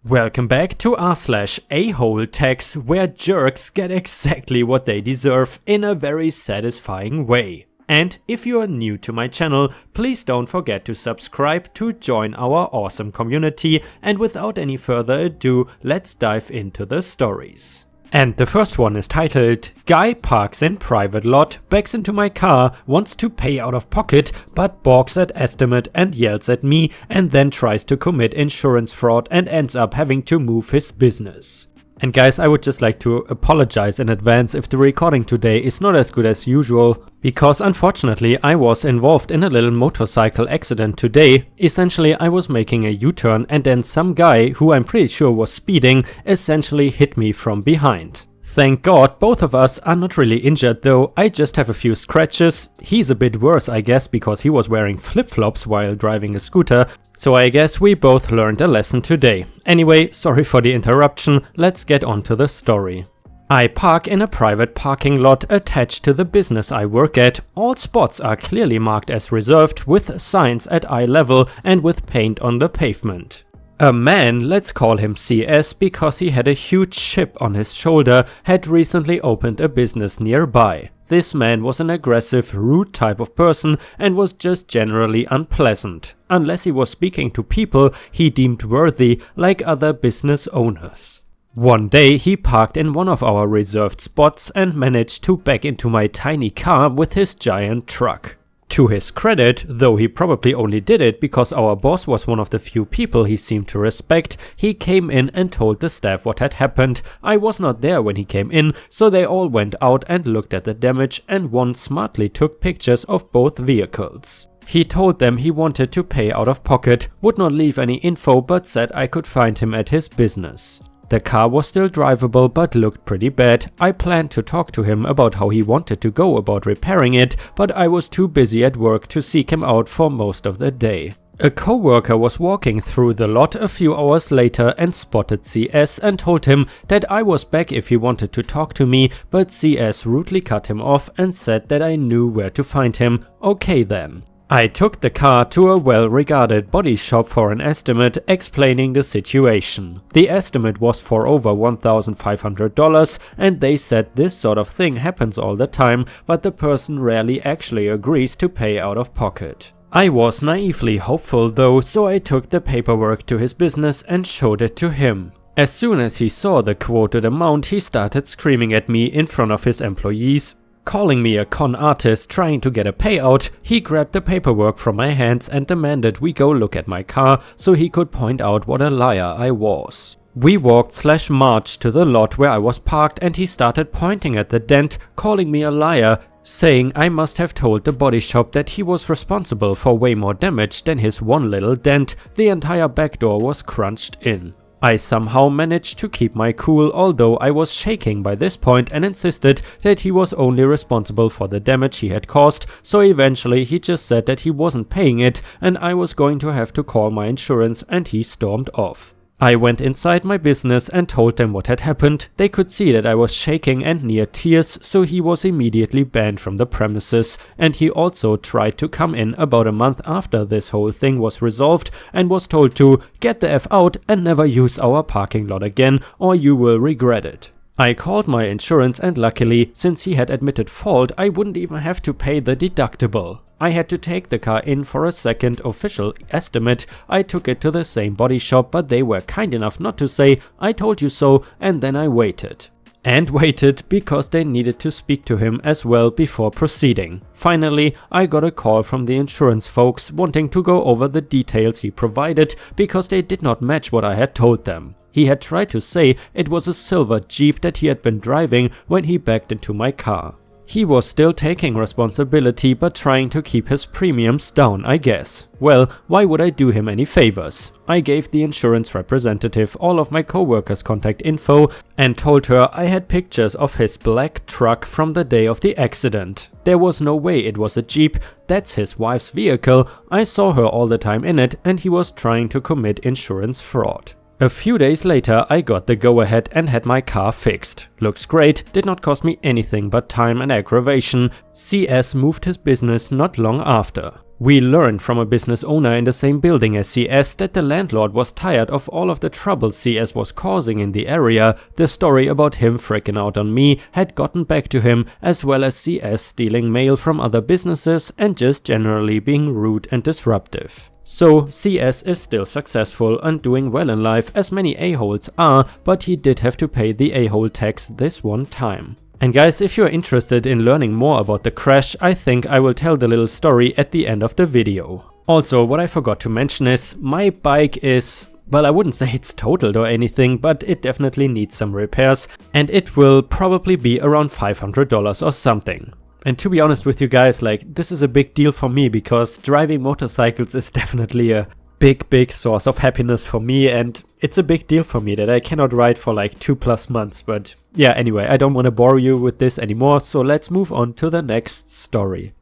Welcome back to r/AholeTax, where jerks get exactly what they deserve in a very satisfying way. And if you are new to my channel, please don't forget to subscribe to join our awesome community, and without any further ado, let's dive into the stories. And the first one is titled, Guy parks in private lot, backs into my car, wants to pay out of pocket, but balks at estimate and yells at me, and then tries to commit insurance fraud and ends up having to move his business. And guys, I would just like to apologize in advance if the recording today is not as good as usual, because unfortunately I was involved in a little motorcycle accident today. Essentially I was making a U-turn and then some guy, who I'm pretty sure was speeding, essentially hit me from behind. Thank God both of us are not really injured though, I just have a few scratches. He's a bit worse I guess because he was wearing flip-flops while driving a scooter, so I guess we both learned a lesson today. Anyway, sorry for the interruption, let's get on to the story. I park in a private parking lot attached to the business I work at. All spots are clearly marked as reserved with signs at eye level and with paint on the pavement. A man, let's call him CS because he had a huge chip on his shoulder, had recently opened a business nearby. This man was an aggressive, rude type of person and was just generally unpleasant. Unless he was speaking to people he deemed worthy, like other business owners. One day he parked in one of our reserved spots and managed to back into my tiny car with his giant truck. To his credit, though he probably only did it because our boss was one of the few people he seemed to respect, he came in and told the staff what had happened. I was not there when he came in, so they all went out and looked at the damage, and one smartly took pictures of both vehicles. He told them he wanted to pay out of pocket, would not leave any info but said I could find him at his business. The car was still drivable but looked pretty bad. I planned to talk to him about how he wanted to go about repairing it, but I was too busy at work to seek him out for most of the day. A co-worker was walking through the lot a few hours later and spotted CS and told him that I was back if he wanted to talk to me, but CS rudely cut him off and said that I knew where to find him. Okay then. I took the car to a well-regarded body shop for an estimate, explaining the situation. The estimate was for over $1,500 and they said this sort of thing happens all the time, but the person rarely actually agrees to pay out of pocket. I was naively hopeful though, so I took the paperwork to his business and showed it to him. As soon as he saw the quoted amount, he started screaming at me in front of his employees, calling me a con artist trying to get a payout. He grabbed the paperwork from my hands and demanded we go look at my car so he could point out what a liar I was. We walked/marched to the lot where I was parked and he started pointing at the dent, calling me a liar, saying I must have told the body shop that he was responsible for way more damage than his one little dent. The entire back door was crunched in. I somehow managed to keep my cool, although I was shaking by this point, and insisted that he was only responsible for the damage he had caused, so eventually he just said that he wasn't paying it and I was going to have to call my insurance, and he stormed off. I went inside my business and told them what had happened. They could see that I was shaking and near tears, so he was immediately banned from the premises, and he also tried to come in about a month after this whole thing was resolved and was told to get the F out and never use our parking lot again or you will regret it. I called my insurance and luckily, since he had admitted fault, I wouldn't even have to pay the deductible. I had to take the car in for a second official estimate. I took it to the same body shop, but they were kind enough not to say I told you so, and then I waited. And waited because they needed to speak to him as well before proceeding. Finally, I got a call from the insurance folks wanting to go over the details he provided because they did not match what I had told them. He had tried to say it was a silver Jeep that he had been driving when he backed into my car. He was still taking responsibility but trying to keep his premiums down, I guess. Well, why would I do him any favors? I gave the insurance representative all of my co-workers' contact info and told her I had pictures of his black truck from the day of the accident. There was no way it was a Jeep, that's his wife's vehicle. I saw her all the time in it and he was trying to commit insurance fraud. A few days later I got the go-ahead and had my car fixed. Looks great, did not cost me anything but time and aggravation. CS moved his business not long after. We learned from a business owner in the same building as CS that the landlord was tired of all of the trouble CS was causing in the area. The story about him freaking out on me had gotten back to him, as well as CS stealing mail from other businesses and just generally being rude and disruptive. So CS is still successful and doing well in life, as many a-holes are, but he did have to pay the AholeTax this one time. And guys, if you're interested in learning more about the crash, I think I will tell the little story at the end of the video. Also, what I forgot to mention is, my bike is, well, I wouldn't say it's totaled or anything, but it definitely needs some repairs, and it will probably be around $500 or something. And to be honest with you guys, like, this is a big deal for me because driving motorcycles is definitely a big source of happiness for me, and it's a big deal for me that I cannot ride for like 2+ months. But yeah, anyway, I don't want to bore you with this anymore, so let's move on to the next story.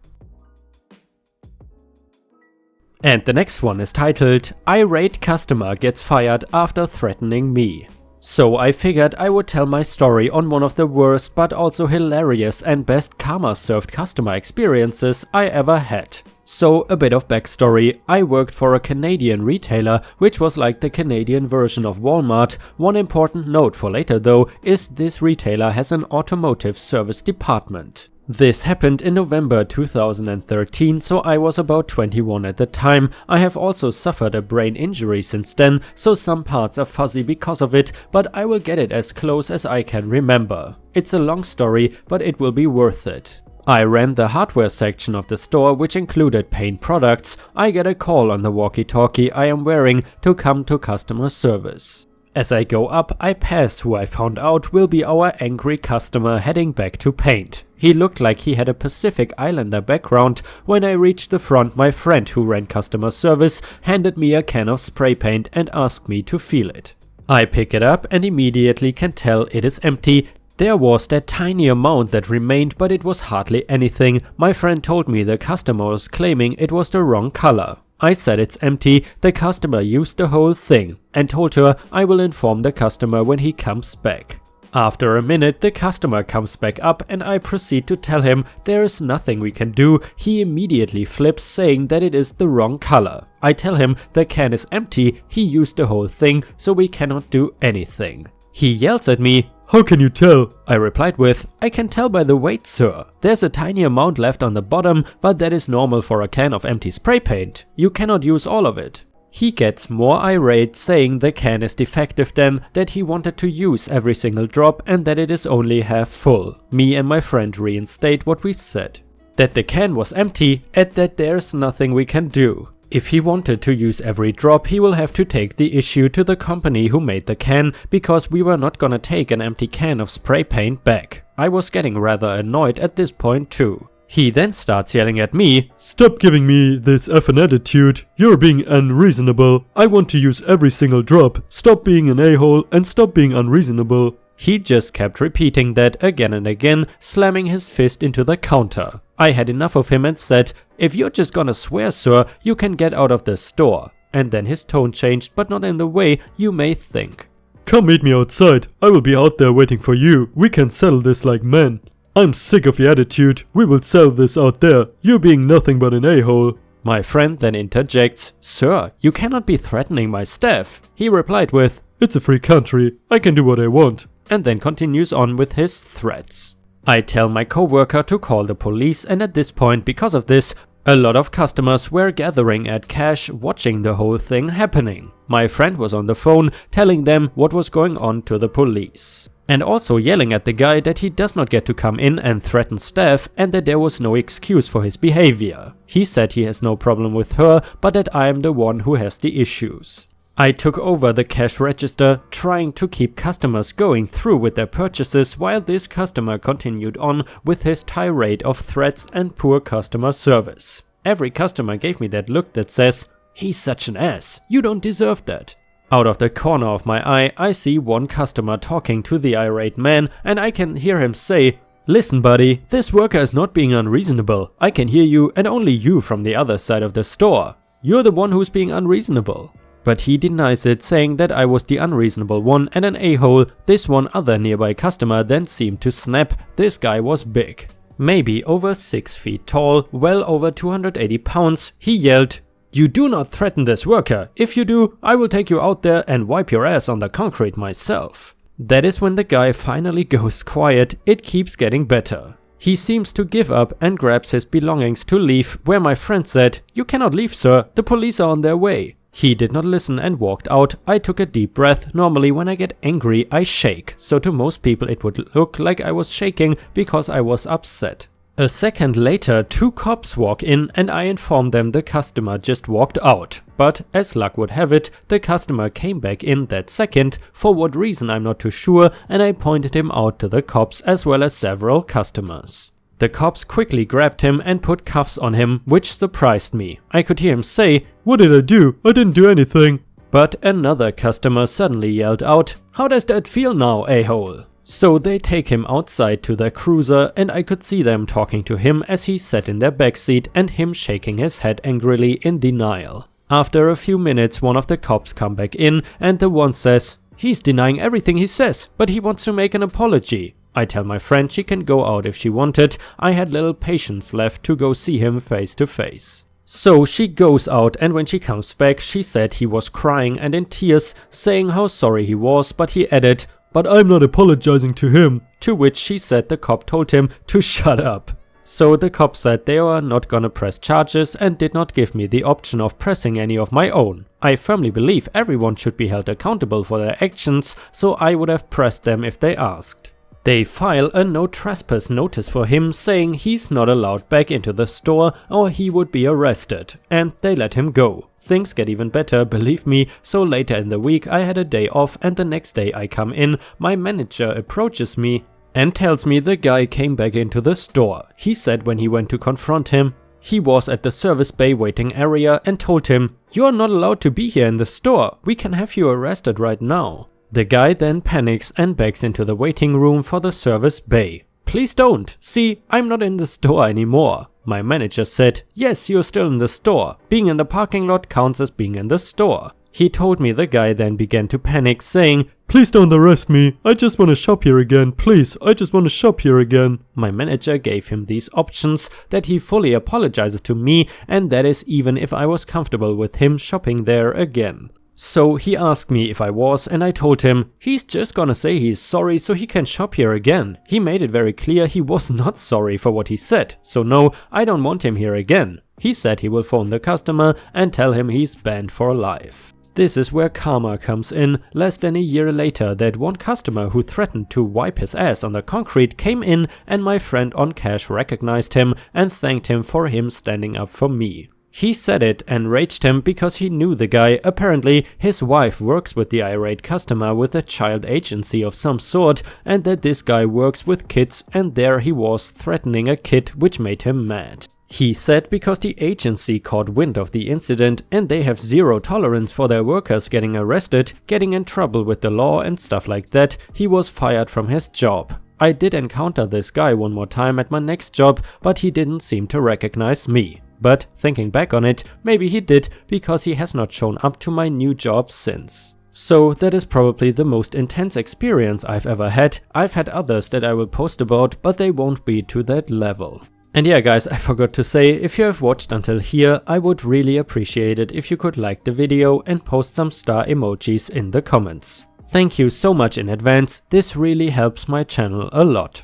And the next one is titled, "Irate Customer Gets Fired After Threatening Me." So I figured I would tell my story on one of the worst but also hilarious and best karma-served customer experiences I ever had. So a bit of backstory, I worked for a Canadian retailer which was like the Canadian version of Walmart. One important note for later though is this retailer has an automotive service department. This happened in November 2013, so I was about 21 at the time. I have also suffered a brain injury since then, so some parts are fuzzy because of it, but I will get it as close as I can remember. It's a long story, but it will be worth it. I ran the hardware section of the store, which included paint products. I get a call on the walkie-talkie I am wearing to come to customer service. As I go up, I pass who I found out will be our angry customer heading back to paint. He looked like he had a Pacific Islander background. When I reached the front, my friend who ran customer service handed me a can of spray paint and asked me to feel it. I pick it up and immediately can tell it is empty. There was that tiny amount that remained, but it was hardly anything. My friend told me the customer was claiming it was the wrong color. I said it's empty. The customer used the whole thing and told her I will inform the customer when he comes back. After a minute, the customer comes back up and I proceed to tell him there is nothing we can do. He immediately flips, saying that it is the wrong color. I tell him the can is empty, he used the whole thing, so we cannot do anything. He yells at me, "How can you tell?" I replied with, "I can tell by the weight, sir. There's a tiny amount left on the bottom, but that is normal for a can of empty spray paint. You cannot use all of it." He gets more irate, saying the can is defective then, that he wanted to use every single drop and that it is only half full. Me and my friend reinstate what we said. That the can was empty and that there's nothing we can do. If he wanted to use every drop, he will have to take the issue to the company who made the can, because we were not gonna take an empty can of spray paint back. I was getting rather annoyed at this point too. He then starts yelling at me, "Stop giving me this effing attitude. You're being unreasonable. I want to use every single drop. Stop being an a-hole and stop being unreasonable." He just kept repeating that again and again, slamming his fist into the counter. I had enough of him and said, "If you're just gonna swear, sir, you can get out of the store." And then his tone changed, but not in the way you may think. "Come meet me outside. I will be out there waiting for you. We can settle this like men. I'm sick of your attitude. We will settle this out there. You're being nothing but an a-hole." My friend then interjects, "Sir, you cannot be threatening my staff." He replied with, "It's a free country. I can do what I want." And then continues on with his threats. I tell my coworker to call the police, and at this point, because of this, a lot of customers were gathering at cash watching the whole thing happening. My friend was on the phone telling them what was going on to the police. And also yelling at the guy that he does not get to come in and threaten staff and that there was no excuse for his behavior. He said he has no problem with her, but that I am the one who has the issues. I took over the cash register, trying to keep customers going through with their purchases, while this customer continued on with his tirade of threats and poor customer service. Every customer gave me that look that says, "He's such an ass, you don't deserve that." Out of the corner of my eye, I see one customer talking to the irate man, and I can hear him say, "Listen buddy, this worker is not being unreasonable. I can hear you and only you from the other side of the store. You're the one who's being unreasonable." But he denies it, saying that I was the unreasonable one and an a-hole. This one other nearby customer then seemed to snap. This guy was big. Maybe over 6 feet tall, well over 280 pounds, he yelled, "You do not threaten this worker. If you do, I will take you out there and wipe your ass on the concrete myself." That is when the guy finally goes quiet. It keeps getting better. He seems to give up and grabs his belongings to leave, where my friend said, "You cannot leave, sir, the police are on their way." He did not listen and walked out. I took a deep breath. Normally when I get angry I shake, so to most people it would look like I was shaking because I was upset. A second later 2 cops walk in and I inform them the customer just walked out. But as luck would have it, the customer came back in that second, for what reason I'm not too sure, and I pointed him out to the cops as well as several customers. The cops quickly grabbed him and put cuffs on him, which surprised me. I could hear him say, "What did I do? I didn't do anything." But another customer suddenly yelled out, "How does that feel now, a-hole?" So they take him outside to their cruiser and I could see them talking to him as he sat in their backseat and him shaking his head angrily in denial. After a few minutes one of the cops come back in and the one says, "He's denying everything he says, but he wants to make an apology." I tell my friend she can go out if she wanted. I had little patience left to go see him face to face. So she goes out and when she comes back she said he was crying and in tears, saying how sorry he was, but he added, "But I'm not apologizing to him." To which she said the cop told him to shut up. So the cop said they are not gonna press charges and did not give me the option of pressing any of my own. I firmly believe everyone should be held accountable for their actions, so I would have pressed them if they asked. They file a no trespass notice for him saying he's not allowed back into the store or he would be arrested, and they let him go. Things get even better, believe me, so later in the week I had a day off and the next day I come in, my manager approaches me and tells me the guy came back into the store. He said when he went to confront him, he was at the service bay waiting area and told him, "You're not allowed to be here in the store, we can have you arrested right now." The guy then panics and backs into the waiting room for the service bay. "Please don't, see, I'm not in the store anymore." My manager said, "Yes, you're still in the store. Being in the parking lot counts as being in the store." He told me the guy then began to panic saying, "Please don't arrest me, I just want to shop here again, please, I just want to shop here again." My manager gave him these options, that he fully apologizes to me and that is even if I was comfortable with him shopping there again. So he asked me if I was and I told him he's just gonna say he's sorry so he can shop here again. He made it very clear he was not sorry for what he said, so no, I don't want him here again. He said he will phone the customer and tell him he's banned for life. This is where karma comes in. Less than a year later that one customer who threatened to wipe his ass on the concrete came in and my friend on cash recognized him and thanked him for him standing up for me. He said it enraged him because he knew the guy. Apparently his wife works with the irate customer with a child agency of some sort and that this guy works with kids and there he was threatening a kid, which made him mad. He said because the agency caught wind of the incident and they have zero tolerance for their workers getting arrested, getting in trouble with the law and stuff like that, he was fired from his job. I did encounter this guy one more time at my next job, but he didn't seem to recognize me. But thinking back on it, maybe he did because he has not shown up to my new job since. So that is probably the most intense experience I've ever had. I've had others that I will post about, but they won't be to that level. And yeah guys, I forgot to say, if you have watched until here, I would really appreciate it if you could like the video and post some star emojis in the comments. Thank you so much in advance, this really helps my channel a lot.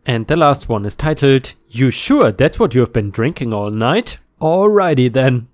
And the last one is titled, "You sure that's what you've been drinking all night? Alrighty then."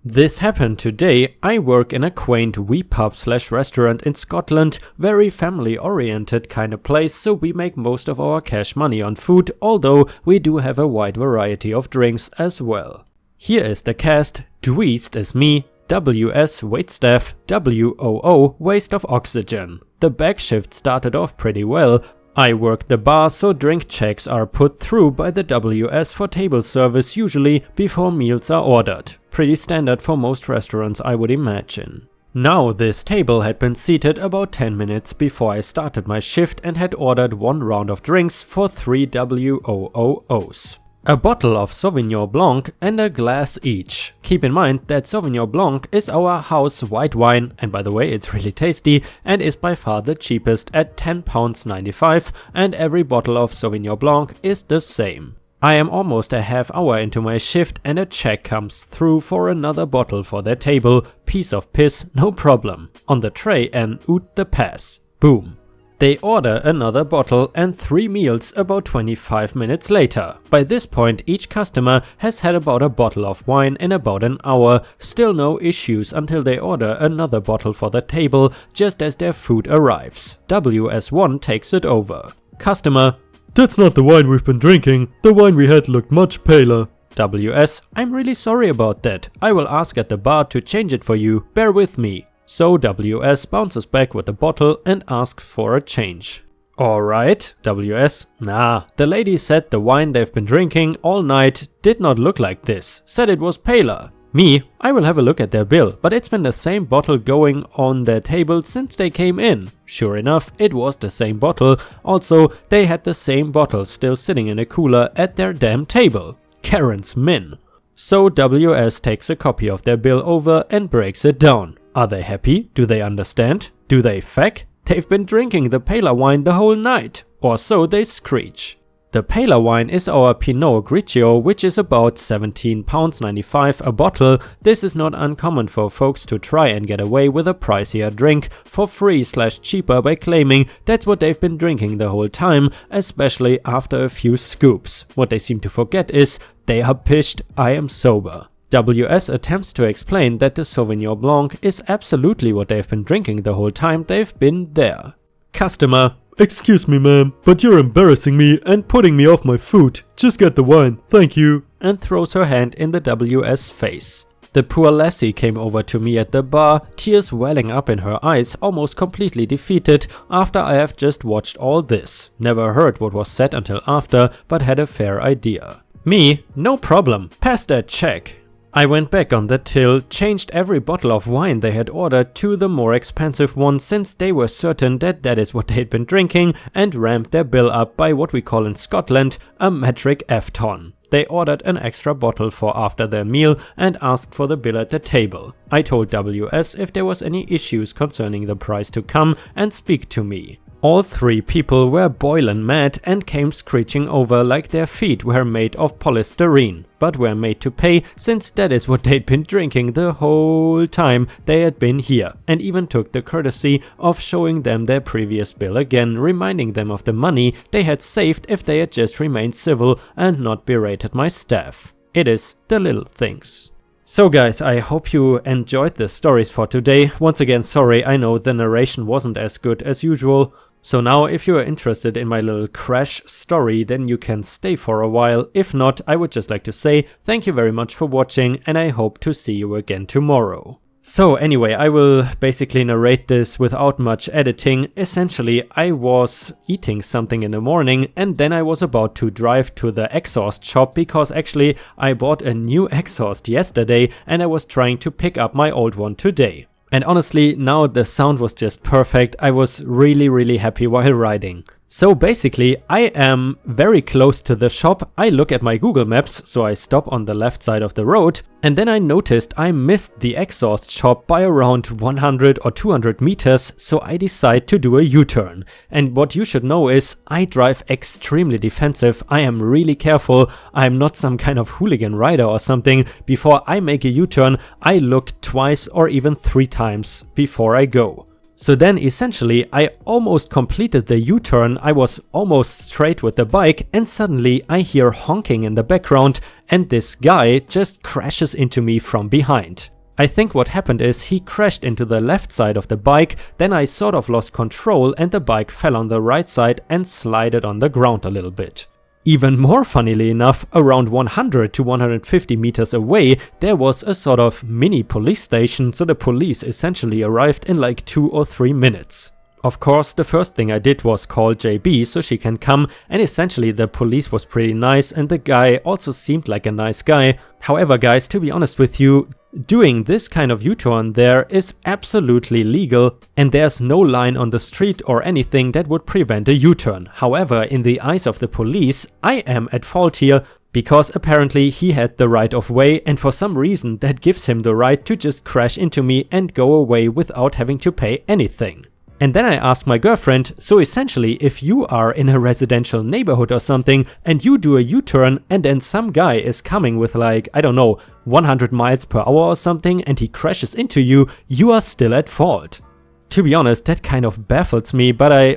This happened today. I work in a quaint wee pub / restaurant in Scotland, very family oriented kind of place, so we make most of our cash money on food, although we do have a wide variety of drinks as well. Here is the cast. Dweest is me, WS waitstaff, WOO waste of oxygen. The back shift started off pretty well. I work the bar, so drink checks are put through by the WS for table service usually before meals are ordered. Pretty standard for most restaurants, I would imagine. Now this table had been seated about 10 minutes before I started my shift and had ordered one round of drinks for 3 WOOs. A bottle of Sauvignon Blanc and a glass each. Keep in mind that Sauvignon Blanc is our house white wine, and by the way it's really tasty and is by far the cheapest at £10.95, and every bottle of Sauvignon Blanc is the same. I am almost a half hour into my shift and a check comes through for another bottle for their table. Piece of piss, no problem. On the tray an oud de pass. Boom. They order another bottle and 3 meals about 25 minutes later. By this point each customer has had about a bottle of wine in about an hour, still no issues until they order another bottle for the table just as their food arrives. WS1 takes it over. Customer: "That's not the wine we've been drinking, the wine we had looked much paler." WS: "I'm really sorry about that, I will ask at the bar to change it for you, bear with me." So WS bounces back with the bottle and asks for a change. Alright, WS: "Nah, the lady said the wine they've been drinking all night did not look like this, said it was paler." Me: "I will have a look at their bill, but it's been the same bottle going on their table since they came in." Sure enough, it was the same bottle, also they had the same bottle still sitting in a cooler at their damn table. Karen's min. So WS takes a copy of their bill over and breaks it down. Are they happy? Do they understand? Do they feck? They've been drinking the paler wine the whole night, or so they screech. The paler wine is our Pinot Grigio, which is about £17.95 a bottle. This is not uncommon for folks to try and get away with a pricier drink for free/cheaper by claiming that's what they've been drinking the whole time, especially after a few scoops. What they seem to forget is they are pissed, I am sober. WS attempts to explain that the Sauvignon Blanc is absolutely what they've been drinking the whole time they've been there. Customer: "Excuse me ma'am, but you're embarrassing me and putting me off my food. Just get the wine, thank you," and throws her hand in the WS face. The poor lassie came over to me at the bar, tears welling up in her eyes, almost completely defeated after I have just watched all this. Never heard what was said until after, but had a fair idea. Me: "No problem, pass that check." I went back on the till, changed every bottle of wine they had ordered to the more expensive one since they were certain that that is what they'd been drinking, and ramped their bill up by what we call in Scotland a metric F-ton. They ordered an extra bottle for after their meal and asked for the bill at the table. I told WS if there was any issues concerning the price to come and speak to me. All 3 people were boiling mad and came screeching over like their feet were made of polystyrene, but were made to pay since that is what they'd been drinking the whole time they had been here, and even took the courtesy of showing them their previous bill again, reminding them of the money they had saved if they had just remained civil and not berated my staff. It is the little things. So guys, I hope you enjoyed the stories for today. Once again, sorry, I know the narration wasn't as good as usual. So now if you are interested in my little crash story, then you can stay for a while. If not, I would just like to say thank you very much for watching and I hope to see you again tomorrow. So anyway, I will basically narrate this without much editing. Essentially, I was eating something in the morning and then I was about to drive to the exhaust shop because actually I bought a new exhaust yesterday and I was trying to pick up my old one today. And honestly, now the sound was just perfect. I was really happy while riding. So basically, I am very close to the shop. I look at my Google Maps, so I stop on the left side of the road, and then I noticed I missed the exhaust shop by around 100 or 200 meters, so I decide to do a U-turn. And what you should know is, I drive extremely defensive. I am really careful. I'm not some kind of hooligan rider or something. Before I make a U-turn, I look twice or even 3 times before I go. So then essentially I almost completed the U-turn, I was almost straight with the bike and suddenly I hear honking in the background and this guy just crashes into me from behind. I think what happened is he crashed into the left side of the bike, then I sort of lost control and the bike fell on the right side and slided on the ground a little bit. Even more funnily enough, around 100 to 150 meters away, there was a sort of mini police station, so the police essentially arrived in like 2 or 3 minutes. Of course, the first thing I did was call JB so she can come, and essentially the police was pretty nice and the guy also seemed like a nice guy. However guys, to be honest with you, doing this kind of U-turn there is absolutely legal and there's no line on the street or anything that would prevent a U-turn. However, in the eyes of the police, I am at fault here because apparently he had the right of way, and for some reason that gives him the right to just crash into me and go away without having to pay anything. And then I asked my girlfriend, so essentially if you are in a residential neighborhood or something and you do a U-turn and then some guy is coming with like, I don't know, 100 miles per hour or something and he crashes into you, you are still at fault. To be honest, that kind of baffles me, but I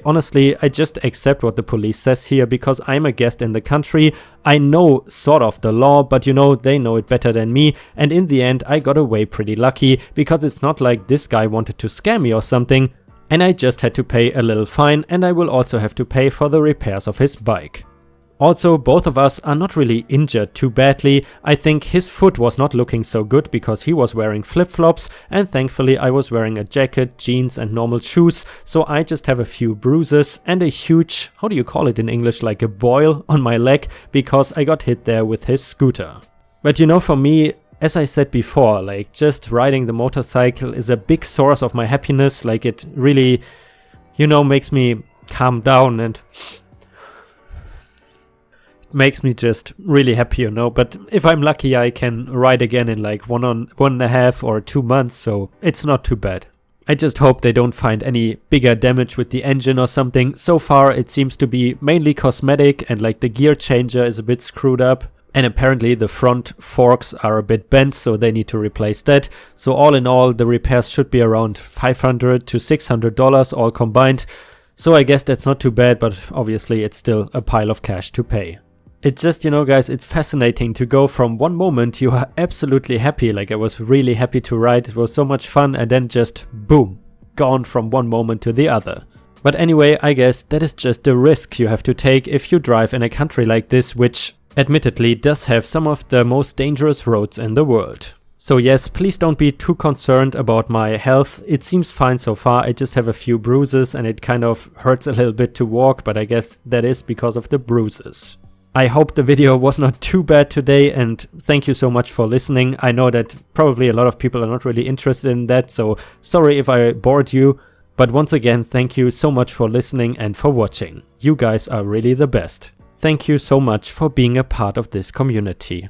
just accept what the police says here because I'm a guest in the country. I know sort of the law, but you know, they know it better than me, and in the end I got away pretty lucky because it's not like this guy wanted to scam me or something, and I just had to pay a little fine, and I will also have to pay for the repairs of his bike. Also, both of us are not really injured too badly. I think his foot was not looking so good because he was wearing flip-flops, and thankfully I was wearing a jacket, jeans and normal shoes, so I just have a few bruises and a huge, how do you call it in English, like a boil on my leg because I got hit there with his scooter. But you know, for me, as I said before, like just riding the motorcycle is a big source of my happiness. Like it really, you know, makes me calm down and makes me just really happy, you know. But if I'm lucky, I can ride again in like 1.5 or 2 months, so it's not too bad. I just hope they don't find any bigger damage with the engine or something. So far it seems to be mainly cosmetic, and like the gear changer is a bit screwed up, and apparently the front forks are a bit bent, so they need to replace that. So all in all, the repairs should be around $500 to $600 all combined. So I guess that's not too bad, but obviously it's still a pile of cash to pay. It's just, you know, guys, it's fascinating to go from one moment you are absolutely happy, like I was really happy to ride, it was so much fun, and then just boom, gone from one moment to the other. But anyway, I guess that is just the risk you have to take if you drive in a country like this, which admittedly does have some of the most dangerous roads in the world. So yes, please don't be too concerned about my health. It seems fine so far. I just have a few bruises and it kind of hurts a little bit to walk, but I guess that is because of the bruises. I hope the video was not too bad today, and thank you so much for listening. I know that probably a lot of people are not really interested in that, so sorry if I bored you. But once again, thank you so much for listening and for watching. You guys are really the best. Thank you so much for being a part of this community.